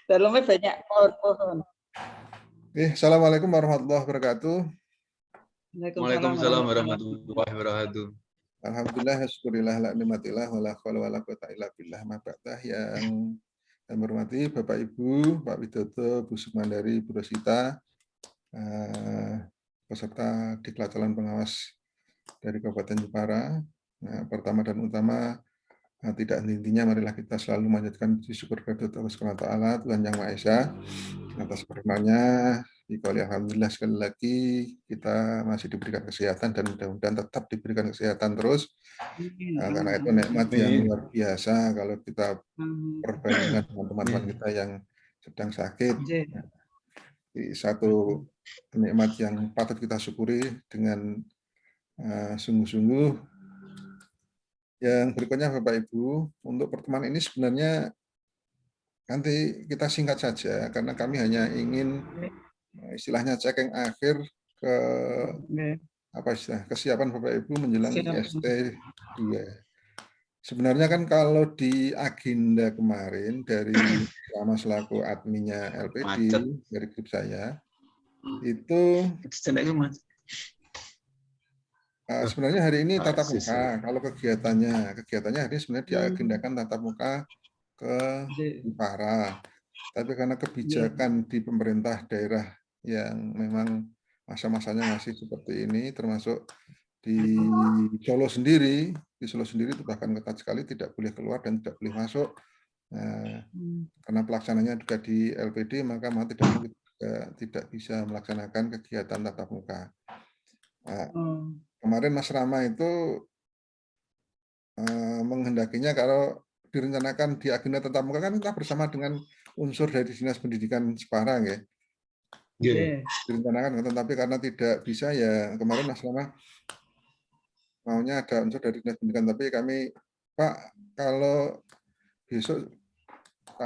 Dalamnya banyak pohon-pohon. Assalamualaikum warahmatullahi wabarakatuh. Waalaikumsalam warahmatullahi wabarakatuh. Alhamdulillah, syukurillah, la nikmatillah, wala khala wala quwata illa billah. Yang saya hormati Bapak Ibu, Pak Widodo, Bu Sukmandari, Bu Rosita, peserta Diklat Calon Pengawas dari Kabupaten Jepara. Nah, pertama dan utama, tidak henti-hentinya, marilah kita selalu memanjatkan puji syukur kepada Allah Subhanahu wa Ta'ala, Tuhan Yang Maha Esa, atas firman-Nya. Alhamdulillah, sekali lagi kita masih diberikan kesehatan dan mudah-mudahan tetap diberikan kesehatan terus. Karena itu nikmat yang luar biasa kalau kita perbandingkan dengan teman-teman kita yang sedang sakit. Satu nikmat yang patut kita syukuri dengan sungguh-sungguh. Yang berikutnya Bapak Ibu, untuk pertemuan ini sebenarnya nanti kita singkat saja karena kami hanya ingin istilahnya checking akhir ke kesiapan Bapak Ibu menjelang IST 2. Sebenarnya kan kalau di agenda kemarin dari selama selaku adminnya LPD dari grup saya itu sebenarnya hari ini tatap muka. Kalau kegiatannya hari ini sebenarnya diagendakan tatap muka ke Jepara. Tapi karena kebijakan di pemerintah daerah yang memang masa-masanya masih seperti ini, termasuk di Solo sendiri itu bahkan ketat sekali, tidak boleh keluar dan tidak boleh masuk. Karena pelaksananya juga di LPD, maka mau tidak mau tidak bisa melaksanakan kegiatan tatap muka. Kemarin Mas Rama itu menghendakinya kalau direncanakan di agenda tatap muka kan kita bersama dengan unsur dari Dinas Pendidikan Jepara, ya. Direncanakan, tetapi karena tidak bisa, ya kemarin Mas Rama maunya ada unsur dari Dinas Pendidikan, tapi kami, Pak, kalau besok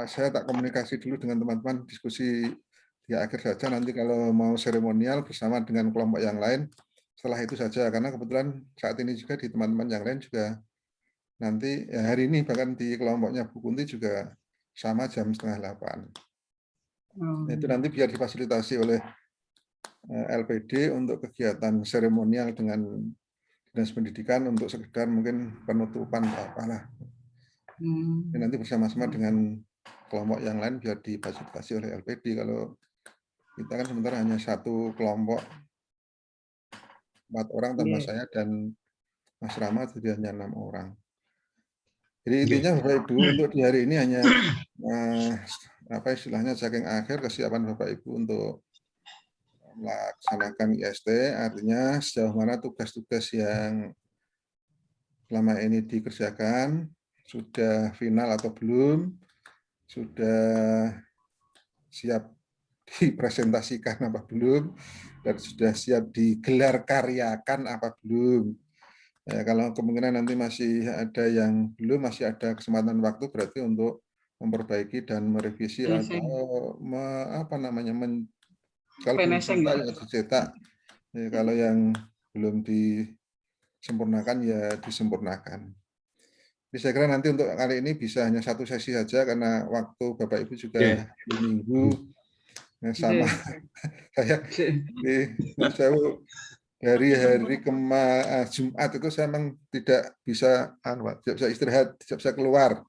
saya tak komunikasi dulu dengan teman-teman, diskusi di akhir saja, nanti kalau mau seremonial bersama dengan kelompok yang lain, setelah itu saja, karena kebetulan saat ini juga di teman-teman yang lain juga nanti, ya hari ini bahkan di kelompoknya Bu Kunti juga sama jam 7:30. Itu nanti biar difasilitasi oleh LPD untuk kegiatan seremonial dengan Dinas Pendidikan untuk sekedar mungkin penutupan apalah. Nanti bersama-sama dengan kelompok yang lain biar difasilitasi oleh LPD. Kalau kita kan sementara hanya satu kelompok 4 orang tambah saya dan Mas Rama, jadi hanya 6 orang. Jadi intinya Bapak Ibu untuk di hari ini hanya istilahnya checking akhir kesiapan Bapak Ibu untuk melaksanakan IST, artinya sejauh mana tugas-tugas yang selama ini dikerjakan, sudah final atau belum, sudah siap dipresentasikan apa belum, dan sudah siap digelar karyakan apa belum. Ya, kalau kemungkinan nanti masih ada yang belum, masih ada kesempatan waktu, berarti untuk memperbaiki dan merevisi atau kalau belum dicetak, ya, kalau yang belum disempurnakan ya disempurnakan. Jadi saya kira nanti untuk kali ini bisa hanya satu sesi saja karena waktu Bapak Ibu juga di minggu sama saya dari hari Jumat itu saya memang tidak bisa istirahat, tidak bisa keluar.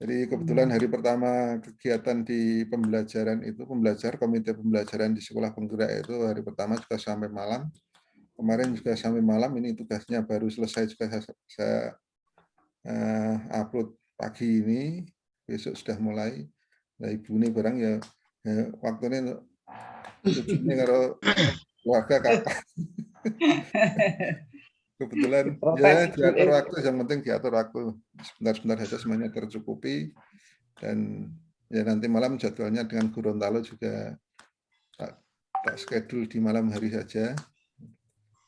Jadi kebetulan hari pertama kegiatan di pembelajaran itu, komite pembelajaran di sekolah penggerak itu hari pertama juga sampai malam. Kemarin juga sampai malam, ini tugasnya baru selesai juga saya upload pagi ini, besok sudah mulai. Nah, Ibu ini barang ya waktunya tujuannya kalau keluarga kapan. Kebetulan ya diatur waktu, yang penting diatur waktu. Sebentar-sebentar saja semuanya tercukupi. Dan ya nanti malam jadwalnya dengan Gorontalo juga tak schedule di malam hari saja.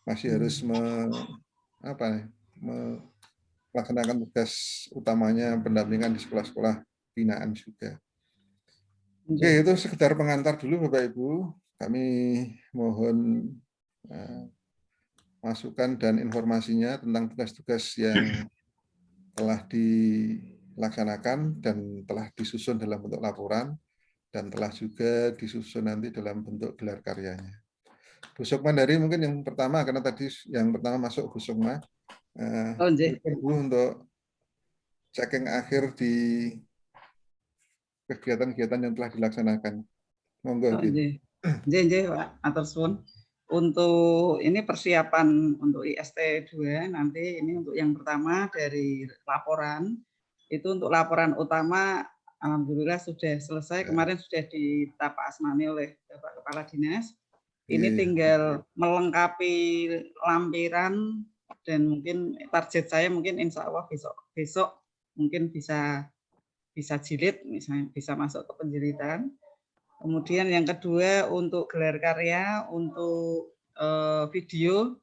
Masih harus melaksanakan tugas utamanya pendampingan di sekolah-sekolah binaan juga. Oke, itu sekedar pengantar dulu Bapak Ibu. Kami mohon masukan dan informasinya tentang tugas-tugas yang telah laksanakan dan telah disusun dalam bentuk laporan dan telah juga disusun nanti dalam bentuk gelar karyanya. Bu Sukma dari mungkin yang pertama, karena tadi yang pertama masuk Bu Sukma. Oh, nggih. Bu untuk checking akhir di kegiatan-kegiatan yang telah dilaksanakan. Monggo, Oh, Bin. nggih. Nggih, Pak. Matur suwun. Untuk ini persiapan untuk IST 2 nanti ini untuk yang pertama dari laporan. Itu untuk laporan utama alhamdulillah sudah selesai. Kemarin sudah ditapak asmani oleh Bapak Kepala Dinas. Ini tinggal melengkapi lampiran dan mungkin target saya mungkin insya Allah besok mungkin bisa jilid, misalnya bisa masuk ke penjilitan. Kemudian yang kedua untuk gelar karya, untuk video,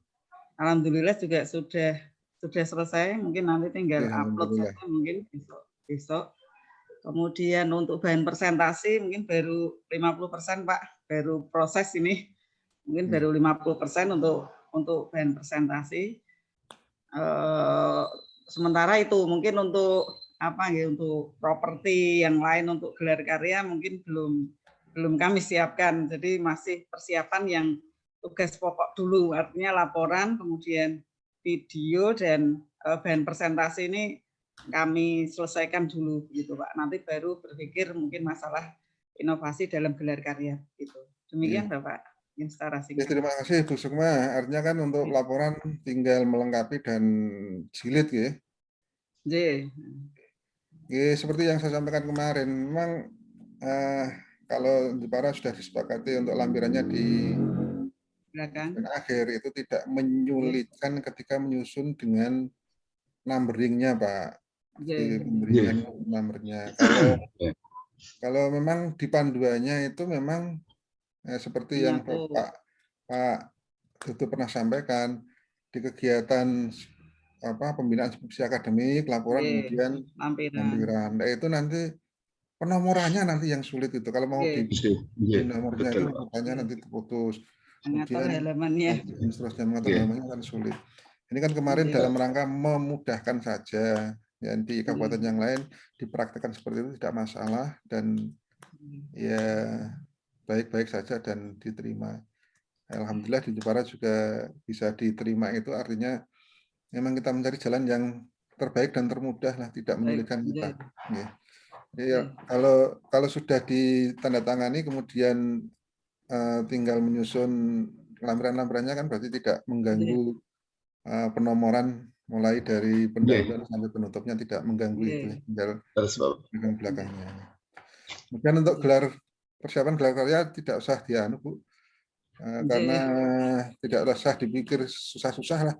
alhamdulillah juga sudah selesai. Mungkin nanti tinggal upload saja mungkin besok. Kemudian untuk bahan presentasi mungkin baru 50% Pak, baru proses ini mungkin baru 50% untuk bahan presentasi. Sementara itu mungkin untuk untuk properti yang lain untuk gelar karya mungkin belum kami siapkan. Jadi masih persiapan yang tugas pokok dulu, artinya laporan, kemudian video dan bahan presentasi ini kami selesaikan dulu gitu Pak. Nanti baru berpikir mungkin masalah inovasi dalam gelar karya gitu. Demikian Bapak. Ya, terima kasih Bu Sukma. Artinya kan untuk laporan tinggal melengkapi dan jilid ya. Ya, seperti yang saya sampaikan kemarin, memang kalau Jepara sudah disepakati untuk lampirannya di akhir itu tidak menyulitkan ketika menyusun dengan numberingnya Pak. Di pemberian numbernya. Kalau memang di panduannya itu memang seperti yang Pak Dutu pernah sampaikan di kegiatan pembinaan skripsi akademik, laporan, kemudian lampiran. Nah, itu nanti penomorannya nanti yang sulit itu. Kalau mau di nomornya itu makanya nanti terputus. Kemudian seterusnya mengatur halamannya kan sulit. Ini kan kemarin dalam rangka memudahkan saja. Ya, di kabupaten yang lain dipraktekkan seperti itu tidak masalah dan ya baik-baik saja dan diterima. Alhamdulillah di Jepara juga bisa diterima, itu artinya memang kita mencari jalan yang terbaik dan termudah lah, tidak menyulitkan kita. Ya, kalau sudah ditandatangani kemudian tinggal menyusun lampiran-lampirannya kan berarti tidak mengganggu penomoran mulai dari pendahuluan sampai penutupnya, tidak mengganggu itu, tinggal di belakangnya. Kemudian untuk persiapan gelar karya tidak usah Bu. Karena tidak usah dipikir susah-susah lah.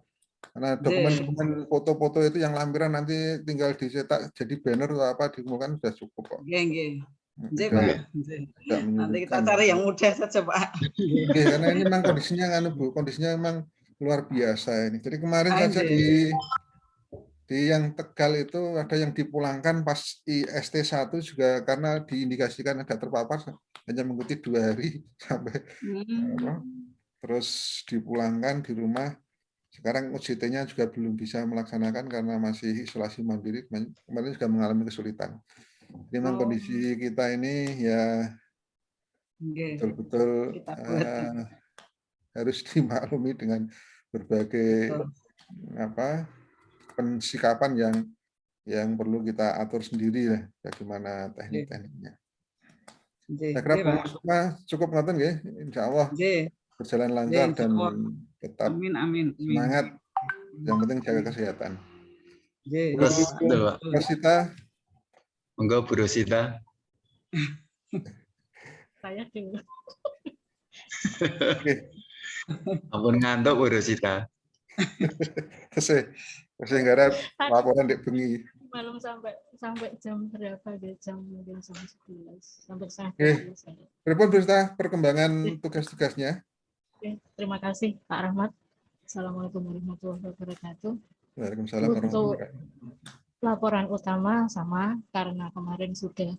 Karena dokumen foto-foto itu yang lampiran nanti tinggal dicetak jadi banner atau apa dikumpulkan sudah cukup kok. Pak. Nanti kita cari yang mudah saja Pak. Karena ini memang kondisinya Bu, kondisinya memang luar biasa ini. Jadi kemarin saja di yang Tegal itu ada yang dipulangkan pas IST 1 juga karena diindikasikan ada terpapar hanya mengikuti 2 hari sampai terus dipulangkan di rumah. Sekarang UJT-nya juga belum bisa melaksanakan karena masih isolasi mandiri. Kemarin juga mengalami kesulitan. Jadi memang kondisi kita ini ya betul-betul harus dimaklumi dengan berbagai pensikapan yang perlu kita atur sendiri lah, bagaimana teknik-tekniknya. Saya kira cukup ngoten nggih, insya Allah berjalan lancar dan tetap semangat. Yang penting jaga kesehatan. Bu Rosita. Monggo Bu Rosita. Saya dulu. Ampun ngantuk Bu Rosita. Saya ngarep laporan di bengi. Malam sampai jam berapa deh? Jam mungkin jam 11 sampai setengah 12. Berapa Bu Rosita perkembangan tugas-tugasnya? Terima kasih Pak Rahmat. Assalamualaikum warahmatullahi wabarakatuh. Waalaikumsalam warahmatullahi wabarakatuh. Laporan utama sama karena kemarin sudah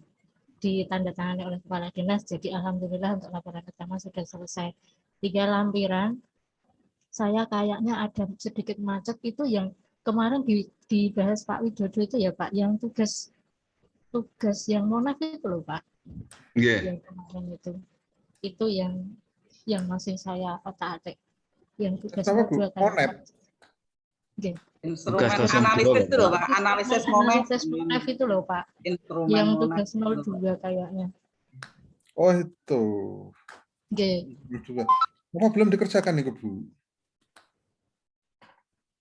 ditandatangani oleh Kepala Dinas, jadi alhamdulillah untuk laporan utama sudah selesai. 3 lampiran. Saya kayaknya ada sedikit macet itu yang kemarin dibahas Pak Widodo itu ya Pak, yang tugas tugas yang monaf itu loh Pak, Nggih. yang kemarin itu yang masih saya otak-atik, yang tugas Apa, Bu? 02 Monep? kayak Nggih. Instrumen Tugas 02 analisis itu loh Bapak. Pak, analisis monef. Analisis monaf itu loh Pak, Instrumen yang monef. tugas 02 kayaknya. Oh itu. Nggih. Juga. Apa belum dikerjakan nih Bu?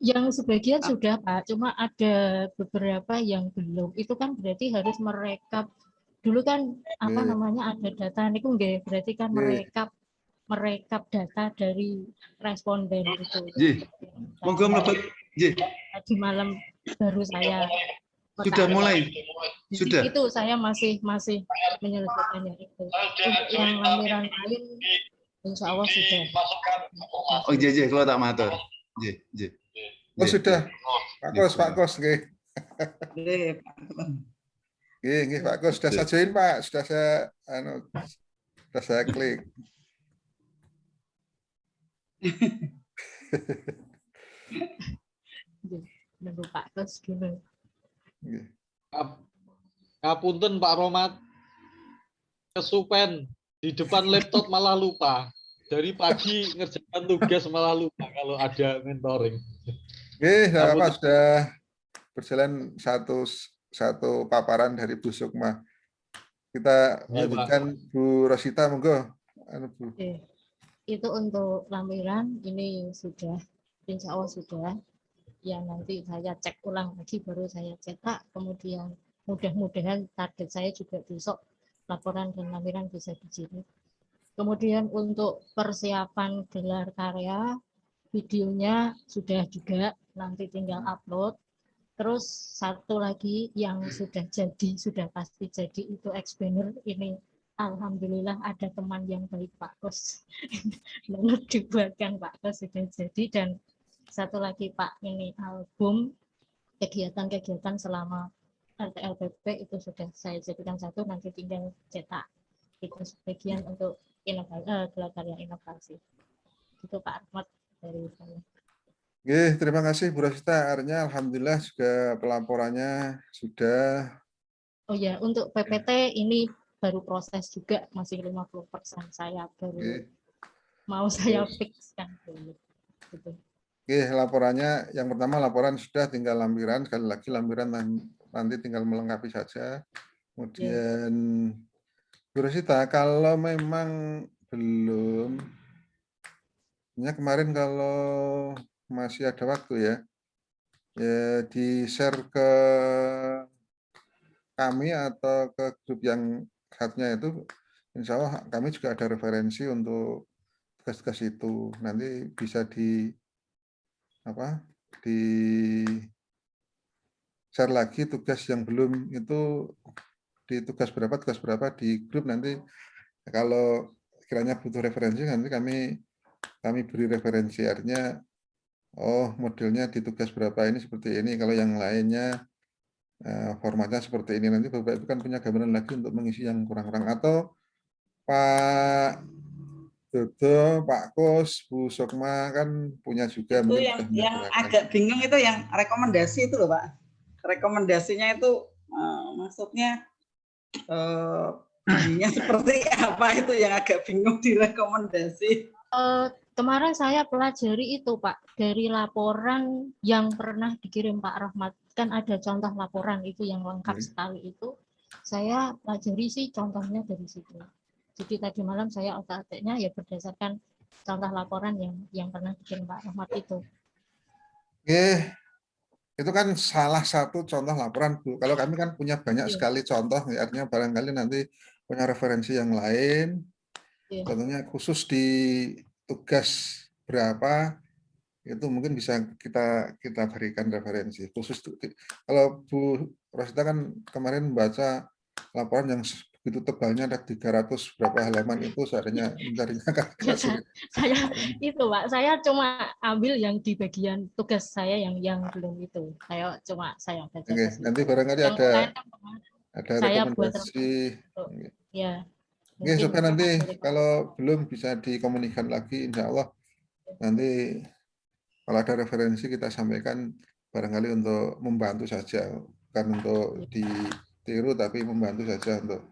Yang sebagian sudah Pak, cuma ada beberapa yang belum. Itu kan berarti harus merekap. Dulu kan apa namanya ada data niku nggih, berarti kan merekap data dari responden itu. Nggih. Monggo mlebet. Nggih. Tadi malam baru saya Sudah mulai. Sudah. itu saya masih menyelesaikannya itu. Untuk yang lampiran lain insya Allah sudah. Oh nggih, kalau tak matur. Nggih. Oh sudah. Pak Kos, nggih. Nggih, Nggih, Pak Kos sudah saya join Pak, sudah saya klik. Nunggu Pak Kos dulu. Ngapunten Pak Romat, kesupen di depan laptop malah lupa. Dari pagi ngerjakan tugas malah lupa kalau ada mentoring. Apa sudah berjalan satu paparan dari Bu Sukma. Kita lanjutkan Bu Rosita, monggo. Bu. Itu untuk lampiran ini sudah, insya Allah sudah. Ya nanti saya cek ulang lagi baru saya cetak. Kemudian mudah-mudahan target saya juga besok laporan dan lampiran bisa dikirim. Kemudian untuk persiapan gelar karya, videonya sudah juga, nanti tinggal upload. Terus satu lagi yang sudah pasti jadi itu explainer ini. Alhamdulillah ada teman yang baik Pak Kos. Menurut dibuatkan Pak Kos sudah jadi, dan satu lagi Pak ini album kegiatan-kegiatan selama RTLPP itu sudah saya jadikan satu, nanti tinggal cetak. Itu sebagian untuk gelar karya inovasi. Itu Pak Ahmad dari saya. Terima kasih Bu Rosita. Artinya alhamdulillah juga pelaporannya sudah. Oh ya, untuk PPT ini baru proses juga, masih 50% saya baru mau saya fixkan dulu. Gitu. Laporannya yang pertama laporan sudah, tinggal lampiran. Sekali lagi lampiran nanti tinggal melengkapi saja. Kemudian Bu Rosita, kalau memang belum, kemarin kalau masih ada waktu ya di-share ke kami atau ke grup yang satunya itu, insya Allah kami juga ada referensi untuk tugas-tugas itu. Nanti bisa di share lagi tugas yang belum itu, di tugas berapa di grup. Nanti kalau kiranya butuh referensi nanti kami beri referensi, artinya oh modelnya di tugas berapa ini seperti ini, kalau yang lainnya formatnya seperti ini. Nanti Bapak Ibu kan punya gambaran lagi untuk mengisi yang kurang-kurang. Atau Pak Dodo, Pak Kos, Bu Sukma kan punya juga. Itu yang agak bingung itu yang rekomendasi itu loh Pak. Rekomendasinya itu maksudnya bunyinya seperti apa, itu yang agak bingung di rekomendasi. Kemarin saya pelajari itu Pak, dari laporan yang pernah dikirim Pak Rahmat, kan ada contoh laporan itu yang lengkap sekali itu. Saya pelajari sih contohnya dari situ. Jadi tadi malam saya otak-atiknya ya berdasarkan contoh laporan yang pernah dikirim Pak Rahmat itu. Itu kan salah satu contoh laporan, Bu. Kalau kami kan punya banyak sekali contoh, artinya barangkali nanti punya referensi yang lain. Contohnya khusus di tugas berapa, itu mungkin bisa kita berikan referensi khusus. Kalau Bu Rosita kan kemarin baca laporan yang begitu tebalnya, ada 300 berapa halaman, itu seharusnya mencarinya kan sulit. Saya itu Pak, saya cuma ambil yang di bagian tugas saya yang belum itu. Saya baca. Nanti barangkali ada rekomendasi. Ya. Supaya nanti kalau belum bisa dikomunikasikan lagi, insya Allah nanti kalau ada referensi kita sampaikan, barangkali untuk membantu saja, bukan untuk ditiru tapi membantu saja untuk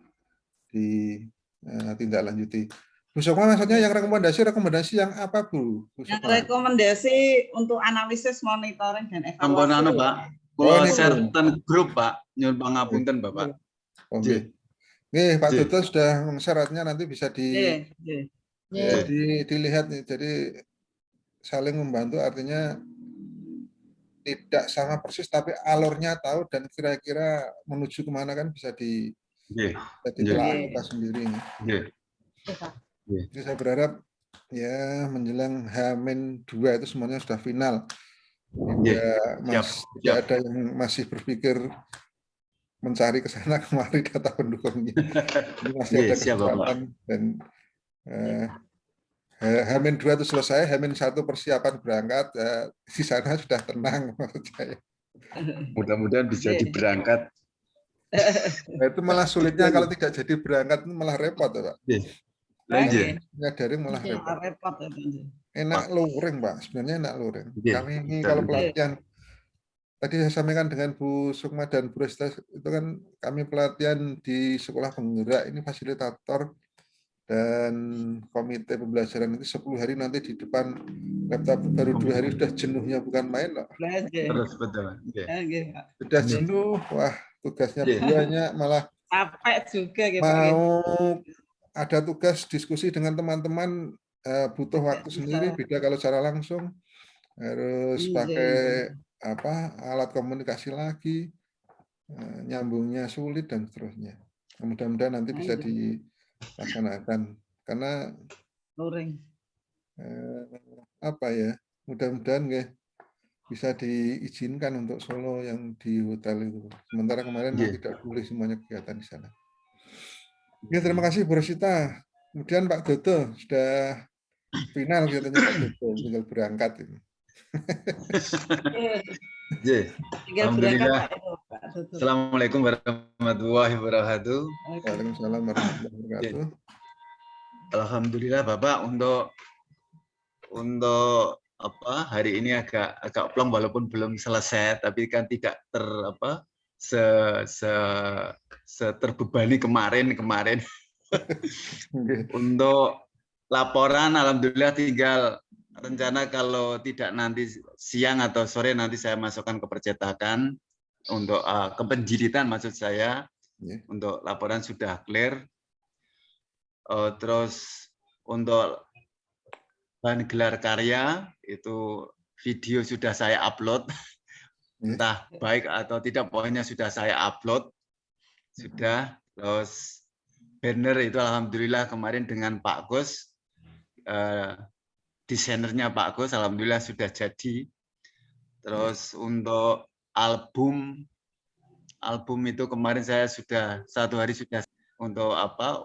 ditindaklanjuti. Bu Sukma maksudnya yang rekomendasi yang apa Bu? Yang Sukma? rekomendasi untuk analisis, monitoring dan Ampun evaluasi. Pak. Oh, Kalau ini share Bu. ten grup Pak, nyuwun pangapunten Bapak. Oke. Nih Pak J. Dodo sudah syaratnya nanti bisa dilihat nih. Jadi saling membantu artinya tidak sama persis tapi alurnya tahu dan kira-kira menuju kemana kan bisa ditelaah sendiri. Jadi saya berharap ya menjelang H-2 itu semuanya sudah final. Tidak ada yang masih berpikir mencari ke sana kemari data pendukungnya. Ini masih ada kesempatan dan H-2 itu selesai, H-1 persiapan berangkat, di sana sudah tenang menurut saya. Mudah-mudahan bisa diberangkat. Nah, itu malah sulitnya kalau tidak jadi berangkat itu malah repot, Pak. Daring malah repot. Enak luring, Pak. Sebenarnya enak luring. Kami ini kalau pelatihan tadi saya sampaikan dengan Bu Sukma dan Bu Resta itu kan kami pelatihan di sekolah penggerak ini fasilitator dan komite pembelajaran itu 10 hari nanti di depan laptop baru 2 hari sudah jenuhnya bukan main loh. Terus betul. Sudah jenuh, wah tugasnya banyak malah capek juga mau ada tugas diskusi dengan teman-teman butuh waktu sendiri beda kalau secara langsung harus pakai alat komunikasi lagi, nyambungnya sulit dan seterusnya. Mudah-mudahan nanti bisa dilaksanakan karena mudah-mudahan bisa diizinkan untuk solo yang di hotel itu. Sementara kemarin tidak boleh semuanya kegiatan di sana. Ya, terima kasih Bu Rosita. Kemudian Pak Dodo sudah final katanya Pak Dodo, tinggal berangkat ini. Alhamdulillah. Assalamualaikum warahmatullahi wabarakatuh. Waalaikumsalam warahmatullahi wabarakatuh. Alhamdulillah Bapak untuk hari ini agak plong walaupun belum selesai, tapi kan tidak terbebani kemarin. Untuk laporan alhamdulillah tinggal rencana kalau tidak nanti siang atau sore nanti saya masukkan ke percetakan untuk kepenjilitan maksud saya. Untuk laporan sudah clear. Terus untuk bahan gelar karya itu video sudah saya upload, entah baik atau tidak, pokoknya sudah saya upload, sudah. Terus banner itu alhamdulillah kemarin dengan Pak Gus, desainernya Pak Gus, alhamdulillah sudah jadi. Terus untuk album itu kemarin saya sudah 1 hari sudah untuk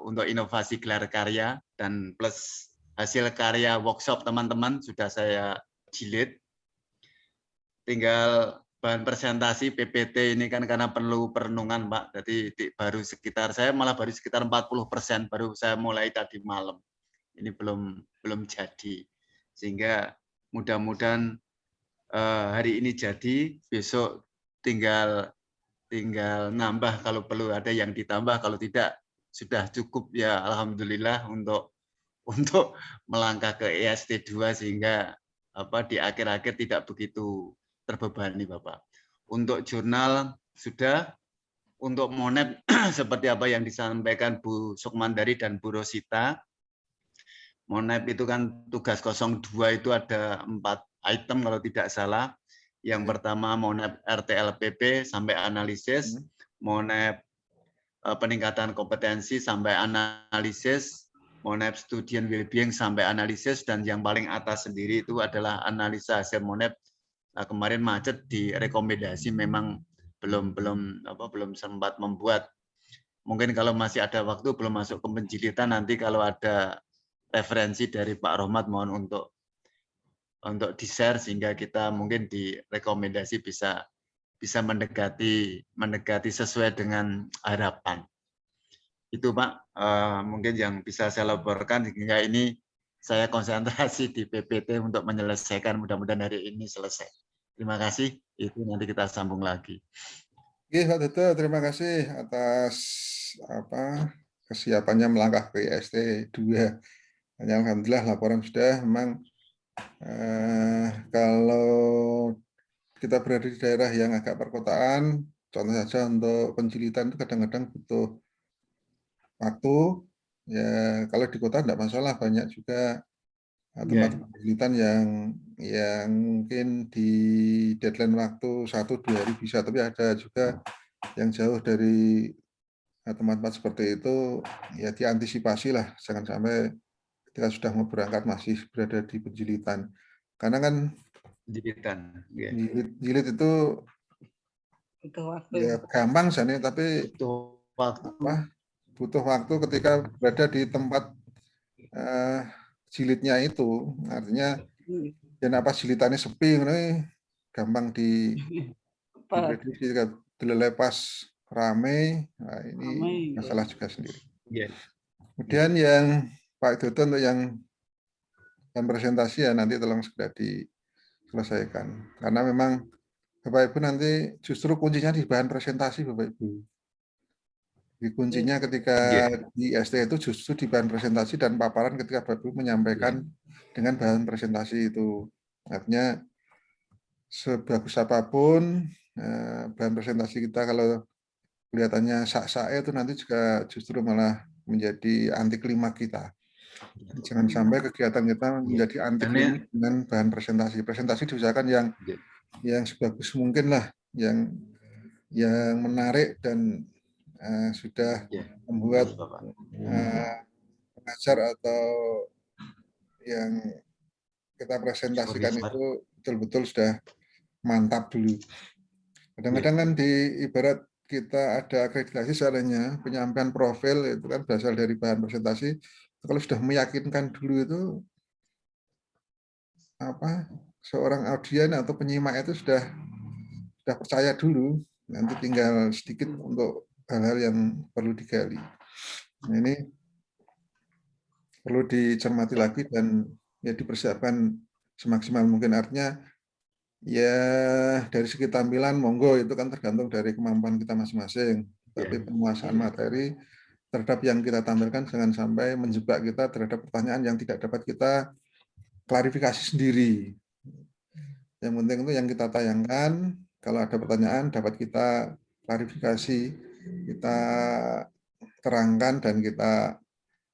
untuk inovasi gelar karya dan plus hasil karya workshop teman-teman sudah saya jilid. Tinggal bahan presentasi PPT ini kan karena perlu perenungan Pak, jadi saya malah baru sekitar 40%, baru saya mulai tadi malam. Ini belum jadi, sehingga mudah-mudahan hari ini jadi, besok tinggal nambah kalau perlu ada yang ditambah, kalau tidak sudah cukup ya alhamdulillah untuk melangkah ke EST2 sehingga di akhir-akhir tidak begitu terbebani Bapak. Untuk jurnal sudah, untuk Monep seperti apa yang disampaikan Bu Sukmandari dan Bu Rosita. Monep itu kan tugas 02 itu ada 4 item kalau tidak salah. Yang pertama Monep RTLPP sampai analisis, Monep peningkatan kompetensi sampai analisis, Monep student well-being sampai analisis, dan yang paling atas sendiri itu adalah analisa hasil Monep. Nah, kemarin macet di rekomendasi memang belum sempat membuat. Mungkin kalau masih ada waktu belum masuk ke penjilitan, nanti kalau ada referensi dari Pak Rohmat mohon untuk di-share sehingga kita mungkin di rekomendasi bisa mendekati sesuai dengan harapan. Itu Pak, mungkin yang bisa saya laporkan hingga ini saya konsentrasi di PPT untuk menyelesaikan, mudah-mudahan hari ini selesai. Terima kasih, itu nanti kita sambung lagi. Oke, Pak Dodo, terima kasih atas kesiapannya melangkah ke IST 2. Alhamdulillah laporan sudah. Memang kalau kita berada di daerah yang agak perkotaan, contoh saja untuk penjilitan itu kadang-kadang butuh waktu. Ya, kalau di kota tidak masalah, banyak juga tempat penjilitan yang mungkin di deadline waktu 1-2 hari bisa, tapi ada juga yang jauh dari tempat-tempat seperti itu, ya diantisipasi lah, jangan sampai ketika sudah mau berangkat masih berada di penjilitan. Karena kan Jilitan. jilid itu Butuh waktu. ya gampang sana, tapi Butuh waktu. Butuh waktu ketika berada di tempat jilidnya itu. Artinya kenapa jilitannya sepi, gampang diprediksi, lepas rame. Nah, ini masalah juga sendiri. Kemudian yang Pak Dodo untuk yang presentasi ya nanti tolong segera diselesaikan. Karena memang Bapak Ibu nanti justru kuncinya di bahan presentasi, Bapak Ibu. Di kuncinya ketika di IST itu justru di bahan presentasi dan paparan ketika Bapak Ibu menyampaikan dengan bahan presentasi itu. Artinya sebagus apapun bahan presentasi kita kalau kelihatannya sak-sak itu nanti juga justru malah menjadi anti klimaks kita. Jangan sampai kegiatan kita menjadi anti klimaks dengan bahan presentasi. Presentasi diusahakan yang sebagus mungkin lah, yang menarik dan sudah membuat pengajar atau yang kita presentasikan itu betul-betul sudah mantap dulu. Kadang-kadang kan di ibarat kita ada akreditasi soalnya penyampaian profil itu kan berasal dari bahan presentasi. Kalau sudah meyakinkan dulu itu seorang audien atau penyimak itu sudah percaya dulu, nanti tinggal sedikit untuk hal-hal yang perlu digali. Nah, ini perlu dicermati lagi dan ya dipersiapkan semaksimal mungkin. Artinya ya dari segi tampilan monggo itu kan tergantung dari kemampuan kita masing-masing. Tapi penguasaan materi terhadap yang kita tampilkan jangan sampai menjebak kita terhadap pertanyaan yang tidak dapat kita klarifikasi sendiri. Yang penting itu yang kita tayangkan, kalau ada pertanyaan dapat kita klarifikasi, kita terangkan dan kita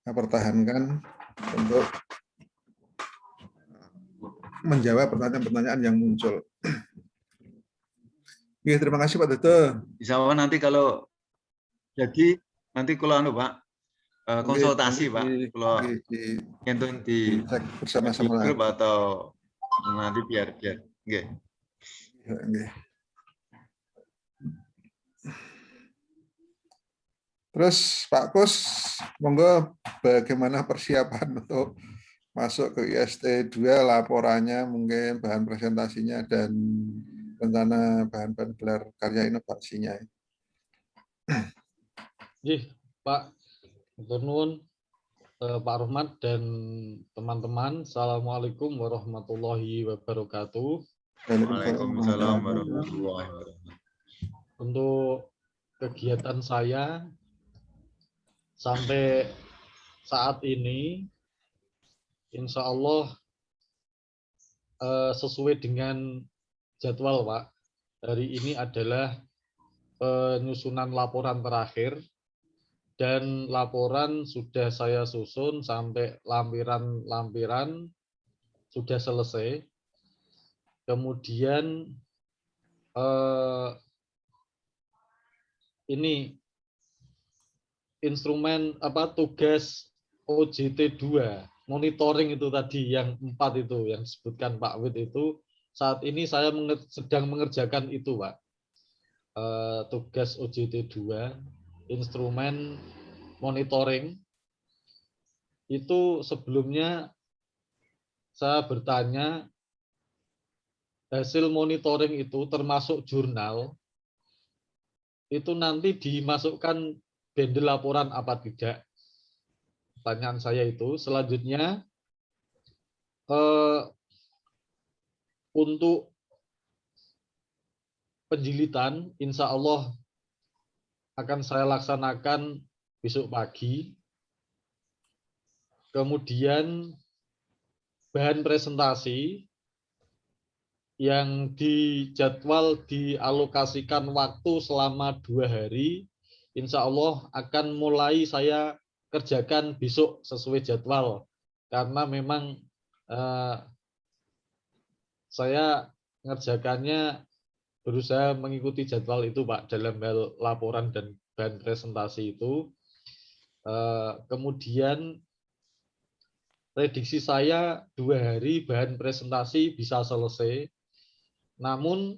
pertahankan untuk menjawab pertanyaan-pertanyaan yang muncul. Oke, terima kasih Pak Dodo. Insya Allah nanti kalau jadi nanti kalau Pak konsultasi Pak, kalau nyentuh di bersama-sama grup atau nanti biar. Oke. Terus Pak Kus, monggo bagaimana persiapan untuk masuk ke IST 2, laporannya, mungkin bahan presentasinya, dan rencana bahan-bahan gelar karya inovasinya. Pak Gubernur, Pak Rahmat dan teman-teman, Assalamualaikum warahmatullahi wabarakatuh. Waalaikumsalam warahmatullahi wabarakatuh. Untuk kegiatan saya sampai saat ini, insya Allah sesuai dengan jadwal, Pak. Hari ini adalah penyusunan laporan terakhir, dan laporan sudah saya susun sampai lampiran sudah selesai. Kemudian ini instrumen tugas OJT 2 monitoring itu tadi yang 4 itu yang disebutkan Pak Wid itu, saat ini saya sedang mengerjakan itu, Pak. Tugas OJT 2 instrumen monitoring itu sebelumnya saya bertanya hasil monitoring itu termasuk jurnal itu nanti dimasukkan bundle laporan apa tidak? Pertanyaan saya itu. Selanjutnya untuk penjilitan, insya Allah akan saya laksanakan besok pagi. Kemudian bahan presentasi yang dijadwal dialokasikan waktu selama 2 hari, insya Allah akan mulai saya kerjakan besok sesuai jadwal. Karena memang saya ngerjakannya berusaha mengikuti jadwal itu, Pak, dalam hal laporan dan bahan presentasi itu. Kemudian prediksi saya 2 hari bahan presentasi bisa selesai. Namun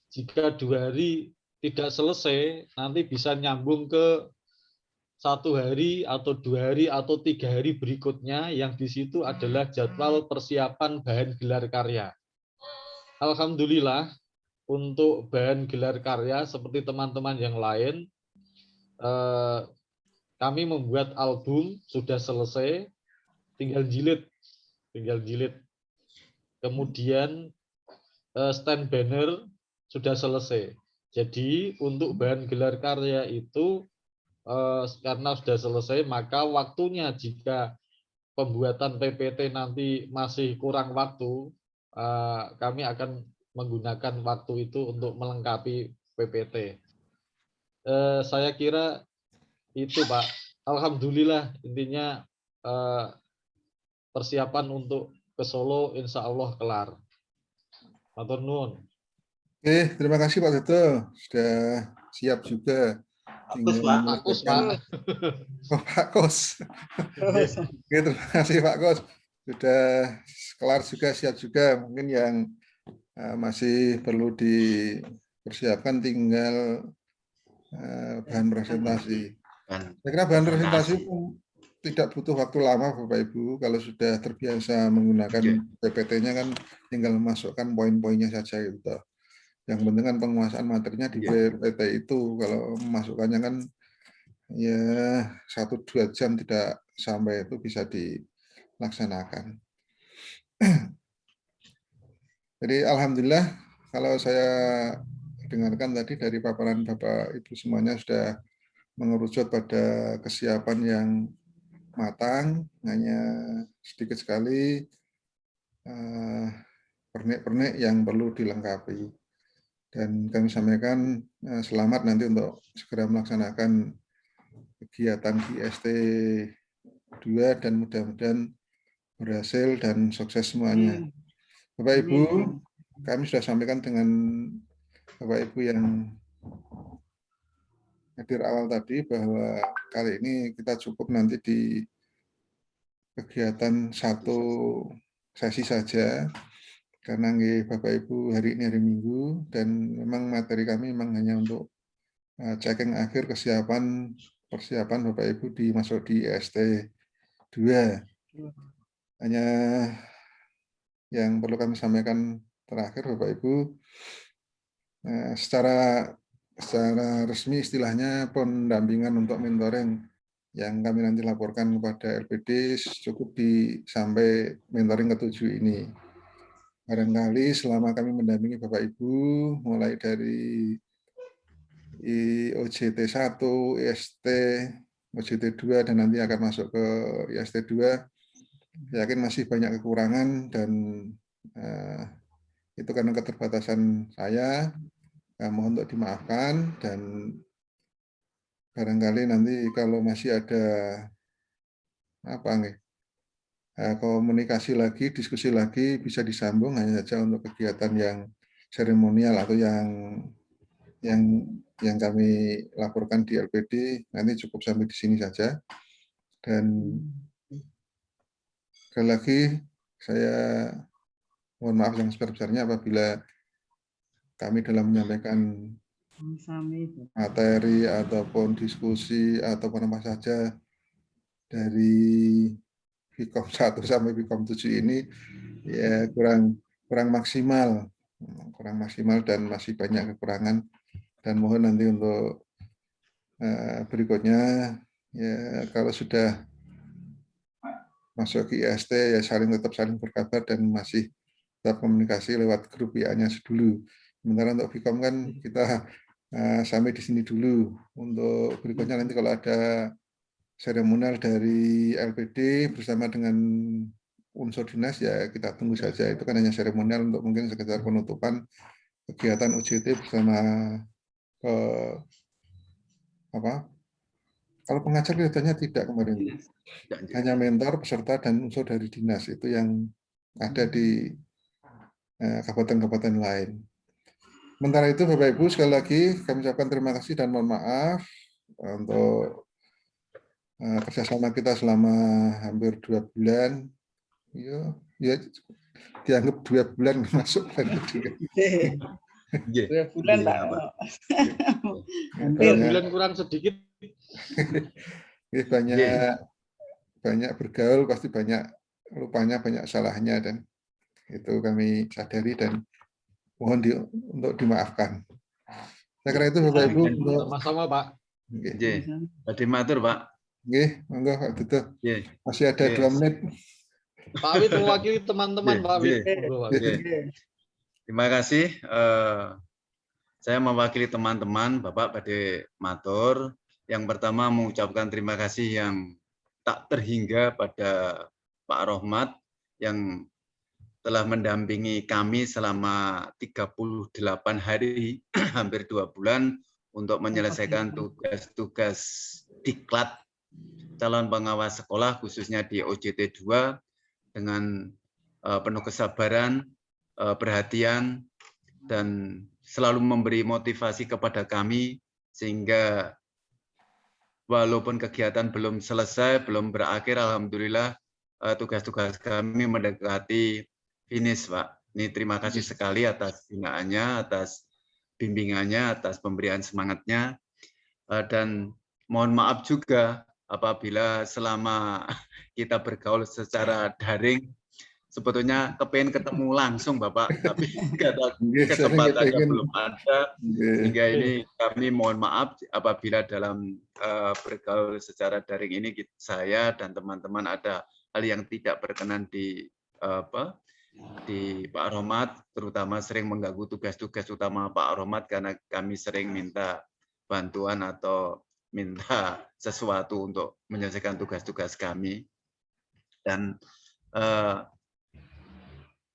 jika 2 hari tidak selesai, nanti bisa nyambung ke 1 hari atau 2 hari atau 3 hari berikutnya, yang di situ adalah jadwal persiapan bahan gelar karya. Alhamdulillah untuk bahan gelar karya seperti teman-teman yang lain, kami membuat album sudah selesai, tinggal jilid. Kemudian stand banner sudah selesai. Jadi untuk bahan gelar karya itu karena sudah selesai, maka waktunya jika pembuatan PPT nanti masih kurang waktu, kami akan menggunakan waktu itu untuk melengkapi PPT. Saya kira itu, Pak. Alhamdulillah, intinya persiapan untuk ke Solo insya Allah kelar. Matur nuwun. Oke, terima kasih Pak Toto. Sudah siap juga. Bagus, Pak. Bagus, Pak. Oh, Pak Kos. Oke, terima kasih Pak Kos. Sudah kelar juga, siap juga. Mungkin yang masih perlu dipersiapkan tinggal bahan presentasi. Saya kira bahan presentasi tidak butuh waktu lama Bapak Ibu. Kalau sudah terbiasa menggunakan PPT-nya kan tinggal masukkan poin-poinnya saja gitu. Yang penting kan penguasaan materinya di PPT itu. Kalau memasukkannya kan ya 1-2 jam tidak sampai itu bisa dilaksanakan. Jadi alhamdulillah kalau saya dengarkan tadi dari paparan Bapak Ibu semuanya sudah mengerucut pada kesiapan yang matang, hanya sedikit sekali pernik-pernik yang perlu dilengkapi. Dan kami sampaikan selamat nanti untuk segera melaksanakan kegiatan IST 2 dan mudah-mudahan berhasil dan sukses semuanya. Bapak Ibu, kami sudah sampaikan dengan Bapak Ibu yang hadir awal tadi bahwa kali ini kita cukup nanti di kegiatan 1 sesi saja. Karena Bapak Ibu hari ini hari Minggu dan memang materi kami memang hanya untuk checking akhir persiapan Bapak Ibu masuk di IST 2. Hanya yang perlu kami sampaikan terakhir Bapak Ibu, secara resmi istilahnya pendampingan untuk mentoring yang kami nanti laporkan kepada LPD cukup sampai mentoring ke-7 ini. Barangkali selama kami mendampingi Bapak Ibu, mulai dari OJT 1, IST, OJT 2, dan nanti akan masuk ke IST 2, yakin masih banyak kekurangan dan itu karena keterbatasan saya, mohon untuk dimaafkan, dan barangkali nanti kalau masih ada komunikasi lagi, diskusi lagi, bisa disambung hanya saja untuk kegiatan yang seremonial atau yang kami laporkan di LPD, nanti cukup sampai di sini saja. Dan sekali lagi saya mohon maaf yang sebesar-besarnya apabila kami dalam menyampaikan materi ataupun diskusi ataupun apa saja dari Vkom 1 sampai Vkom 7 ini ya kurang maksimal dan masih banyak kekurangan, dan mohon nanti untuk berikutnya ya kalau sudah masuk ke IST ya tetap saling berkabar dan masih tetap komunikasi lewat grup WA-nya dulu. Sementara untuk Vkom kan kita sampai di sini dulu. Untuk berikutnya nanti kalau ada seremonial dari LPD bersama dengan unsur dinas ya kita tunggu saja. Itu kan hanya seremonial untuk mungkin sekedar penutupan kegiatan OJT bersama kalau pengajar kelihatannya tidak kemarin. Hanya mentor, peserta, dan unsur dari dinas itu yang ada di kabupaten-kabupaten lain. Sementara itu Bapak Ibu sekali lagi kami ucapkan terima kasih dan mohon maaf untuk kerjasama kita selama hampir 2 bulan. Ya dianggap 2 bulan masuk bulan kedua. 2 bulan Pak. Hampir bulan kurang sedikit. Banyak bergaul pasti banyak lupanya, banyak salahnya, dan itu kami sadari dan mohon untuk dimaafkan. Saya kira itu Bapak Ibu. Sama-sama Pak. Tadi matur Pak. Monggo Pak Duto. Masih ada 2 menit. Pak Wid mewakili teman-teman Pak Wid. Terima kasih. Saya mewakili teman-teman Bapak pada matur. Yang pertama mengucapkan terima kasih yang tak terhingga pada Pak Rohmat yang telah mendampingi kami selama 38 hari, hampir 2 bulan, untuk menyelesaikan tugas-tugas diklat calon pengawas sekolah, khususnya di OJT 2, dengan penuh kesabaran, perhatian, dan selalu memberi motivasi kepada kami, sehingga walaupun kegiatan belum selesai, belum berakhir, alhamdulillah tugas-tugas kami mendekati finish, Pak. Ini terima kasih sekali atas binaannya, atas bimbingannya, atas pemberian semangatnya. Dan mohon maaf juga apabila selama kita bergaul secara daring, sebetulnya kepengen ketemu langsung Bapak, tapi kesempatannya belum ada. Sehingga ini kami mohon maaf apabila dalam bergaul secara daring ini saya dan teman-teman ada hal yang tidak berkenan di Pak Rohmat, terutama sering mengganggu tugas-tugas utama Pak Rohmat karena kami sering minta bantuan atau minta sesuatu untuk menyelesaikan tugas-tugas kami. Dan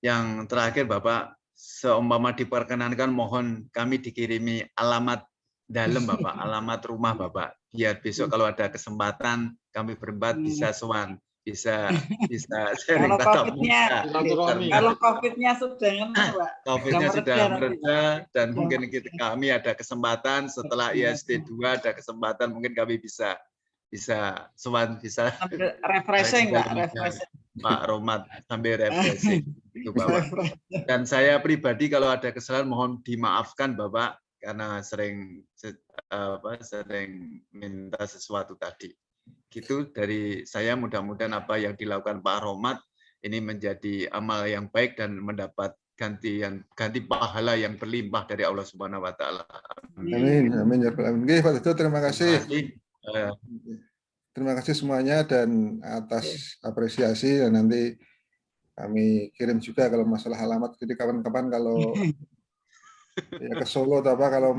yang terakhir Bapak, seumpama diperkenankan mohon kami dikirimi alamat dalam Bapak, alamat rumah Bapak, biar besok kalau ada kesempatan kami berempat bisa sowan, bisa sharing tatap muka. Kalau COVID-nya sudah Pak. COVID-nya sudah mereda dan mungkin kami ada kesempatan setelah ISD 2 ada kesempatan mungkin kami bisa sowan, bisa refreshing Pak, refreshing. Pak Rohmat sambil refreshing itu Bapak. Dan saya pribadi kalau ada kesalahan mohon dimaafkan Bapak karena sering minta sesuatu tadi. Gitu dari saya, mudah-mudahan apa yang dilakukan Pak Rohmat ini menjadi amal yang baik dan mendapat ganti pahala yang berlimpah dari Allah Subhanahu wa taala. Amin. Amin ya rabbal alamin. Pak Duto, terima kasih. Terima kasih semuanya dan atas apresiasi, dan nanti kami kirim juga kalau masalah alamat. Jadi kawan-kawan kalau ya ke Solo atau apa kalau